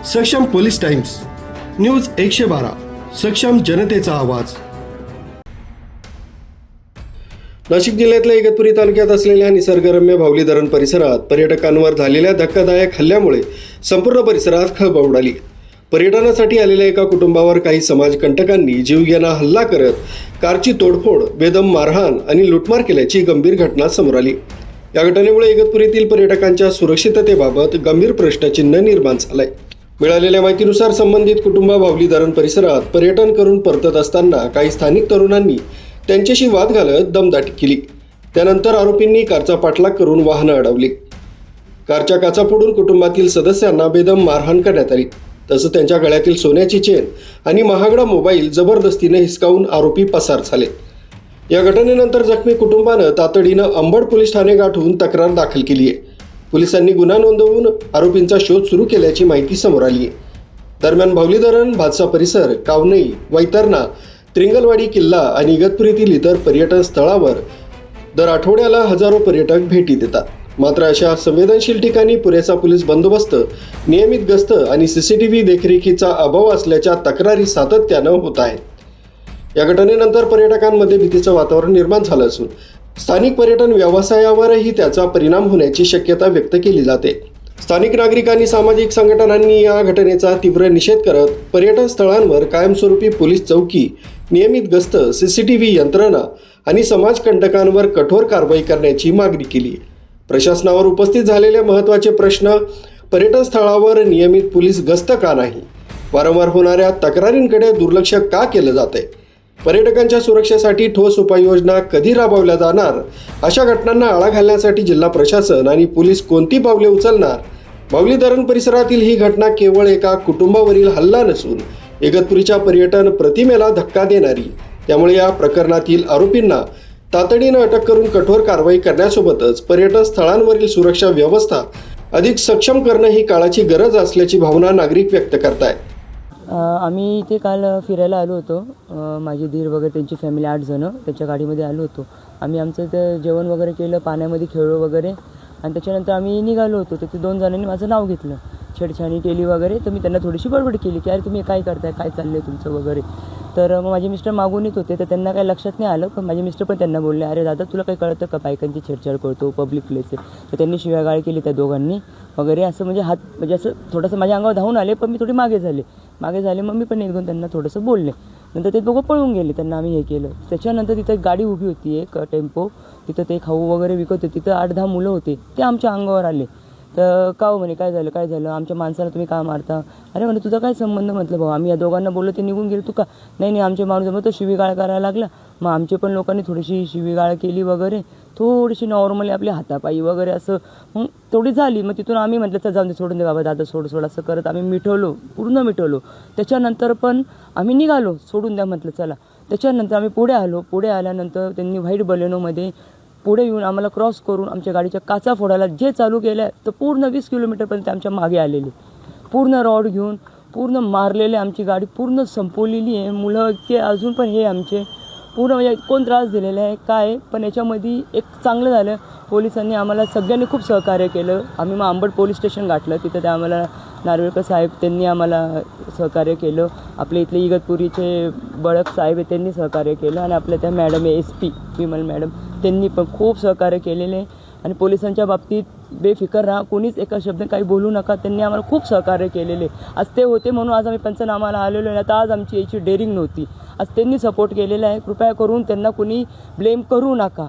सक्षम police times news 112 सक्षम जनतेचा आवाज। नाशिक जिल्ह्यातल्या इगतपुरी तालुक्यात असलेल्या निसर्गरम्य भावली धरण परिसरात पर्यटकांवर झालेल्या धक्कादायक हल्ल्यामुळे संपूर्ण परिसरात खळबळ उडाली। पर्यटनासाठी आलेल्या एका कुटुंबावर काही समाजकंटकांनी जीवघेणा हल्ला करत कारची तोडफोड, बेदम मारहाण आणि लुटमार केल्याची गंभीर घटना समोर आली। या घटनेमुळे इगतपुरीतील पर्यटकांच्या सुरक्षिततेबाबत गंभीर प्रश्नचिन्ह निर्माण झालंय। मिळालेल्या माहितीनुसार संबंधित कुटुंब भावली धरण परिसरात पर्यटन करून परतत असताना काही स्थानिक तरुणांनी त्यांच्याशी वाद घालत दमदाटी केली। त्यानंतर आरोपींनी कारचा पाठलाग करून वाहनं अडवली। कारच्या काचा फोडून कुटुंबातील सदस्यांना बेदम मारहाण करण्यात आली। तसंच त्यांच्या गळ्यातील सोन्याची चेन आणि महागडा मोबाईल जबरदस्तीने हिसकावून आरोपी पसार झाले। या घटनेनंतर जखमी कुटुंबानं तातडीनं अंबड पोलीस ठाणे गाठून तक्रार दाखल केली आहे। पोलिसांनी गुन्हा नोंदवून आरोपींचा शोध सुरू केल्याची माहिती समोर आली आहे। दरम्यान भावली धरण, भातसा परिसर, कावनई, वैतरणा, त्रिंगलवाडी किल्ला आणि इगतपुरीतील इतर पर्यटन स्थळावर दर आठवड्याला हजारो पर्यटक भेटी देतात। मात्र अशा संवेदनशील ठिकाणी पुरेसा पोलीस बंदोबस्त, नियमित गस्त आणि CCTV देखरेखीचा अभाव असल्याच्या तक्रारी सातत्यानं होत आहेत। या घटनेनंतर पर्यटकांमध्ये भीतीचं वातावरण निर्माण झालं असून स्थानिक पर्यटन व्यवसायावरही त्याचा परिणाम होण्याची शक्यता व्यक्त केली जाते। स्थानिक नागरिकांनी, सामाजिक संघटनांनी या घटनेचा तीव्र निषेध करत पर्यटन स्थळांवर कायमस्वरूपी पोलीस चौकी, नियमित गस्त, CCTV यंत्रणा आणि समाजकंटकांवर कठोर कारवाई करण्याची मागणी केली। प्रशासनावर उपस्थित झालेले महत्त्वाचे प्रश्न: पर्यटन स्थळावर नियमित पोलीस गस्त का नाही? वारंवार होणाऱ्या तक्रारींकडे दुर्लक्ष का केलं जातंय? पर्यटकांच्या सुरक्षेसाठी ठोस उपाययोजना कधी राबवल्या जाणार? अशा घटनांना आळा घालण्यासाठी जिल्हा प्रशासन आणि पोलीस कोणती पावले उचलणार? भावली धरण परिसरातील ही घटना केवळ एका कुटुंबावरील हल्ला नसून इगतपुरीच्या पर्यटन प्रतिमेला धक्का देणारी। त्यामुळे या प्रकरणातील आरोपींना तातडीनं अटक करून कठोर कारवाई करण्यासोबतच पर्यटन स्थळांवरील सुरक्षा व्यवस्था अधिक सक्षम करणं ही काळाची गरज असल्याची भावना नागरिक व्यक्त करतायत। आम्ही इथे काल फिरायला आलो होतो। माझे धीर वगैरे त्यांची फॅमिली 8 जण त्याच्या गाडीमध्ये आलो होतो। आम्ही आमचं इथं जेवण वगैरे केलं, पाण्यामध्ये खेळलो वगैरे आणि त्याच्यानंतर आम्ही निघालो होतो। तर ते 2 जणांनी माझं नाव घेतलं, छेडछाणी केली वगैरे। तर मी त्यांना थोडीशी बडबड केली की अरे तुम्ही काय करताय, काय चाललं आहे तुमचं वगैरे। तर मग माझे मिस्टर मागून येत होते, तर त्यांना काही लक्षात नाही आलं। पण माझे मिस्टर पण त्यांना बोलले, अरे दादा तुला काही कळतं का, बायकांची छेडछाड करतो, पब्लिक प्लेस आहे। तर त्यांनी शिव्यागाळ केली त्या दोघांनी वगैरे असं, म्हणजे हात म्हणजे असं थोडंसं माझ्या अंगावर धावून आले। पण मी थोडी मागे झाले मग मी पण 1-2 त्यांना थोडंसं बोलले। नंतर ते दोघं पळून गेले, त्यांना आम्ही हे केलं। त्याच्यानंतर तिथं गाडी उभी होती, एक टेम्पो, तिथं ते खाऊ वगैरे विकत होते। तिथं 8-10 मुलं होते, ते आमच्या अंगावर आले। तर का हो म्हणे, काय झालं आमच्या माणसाला तुम्ही का मारता? अरे म्हणे तुझा काय संबंध? म्हटलं भाऊ आम्ही या दोघांना बोललो, ते निघून गेले, तू का? नाही आमचे माणूस मग तो शिवीगाळ करायला लागला। मग आमचे पण लोकांनी थोडीशी शिवीगाळ केली वगैरे, थोडीशी नॉर्मली आपली हातापायी वगैरे असं मग तेवढी झाली। मग तिथून आम्ही म्हटलं चल जाऊन दे, सोडून दे बाबा दादा, सोड असं करत आम्ही पूर्ण मिटवलो। त्याच्यानंतर पण आम्ही निघालो, सोडून द्या म्हटलं चला। त्याच्यानंतर आम्ही पुढे आल्यानंतर त्यांनी व्हाईट बलेनोमध्ये पुढे येऊन आम्हाला क्रॉस करून आमच्या गाडीच्या काचा फोडायला जे चालू केलं तर पूर्ण 20 किलोमीटरपर्यंत आमच्या मागे आलेले, पूर्ण रॉड घेऊन पूर्ण मारलेले। आमची गाडी पूर्ण संपवलेली आहे। मुलं इतके अजून पण हे आमचे पूर्ण म्हणजे कोण त्रास दिलेला आहे काय। पण याच्यामध्ये एक चांगलं झालं, पोलिसांनी आम्हाला सगळ्यांनी खूप सहकार्य केलं। आम्ही मग अंबड पोलीस स्टेशन गाठलं, तिथं ते आम्हाला नार्वेकर साहेब त्यांनी आम्हाला सहकार्य केलं। आपले इथले इगतपुरीचे बळक साहेब त्यांनी सहकार्य केलं आणि आपल्या त्या मॅडम SP विमल मॅडम त्यांनी पण खूप सहकार्य केलेले। आणि पोलिसांच्या बाबतीत बेफिकर राहा, कोणीच एका शब्द काही बोलू नका, त्यांनी आम्हाला खूप सहकार्य केलेले। आज ते होते म्हणून आज आम्ही पंचनामाला आलेलो आहे, आता आज आमची याची डेअरिंग नव्हती। आज त्यांनी सपोर्ट केलेला आहे, कृपया करून त्यांना कोणी ब्लेम करू नका।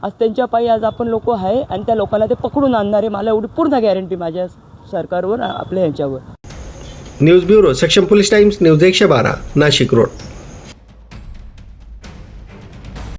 आज त्यांच्या पायी आज आपण लोक आहे आणि त्या लोकांना ते पकडून आणणारे, मला एवढी पूर्ण गॅरंटी माझ्या सरकारवर आपल्या ह्यांच्यावर। न्यूज ब्युरो, सक्षम police times, news 112 Nashik road.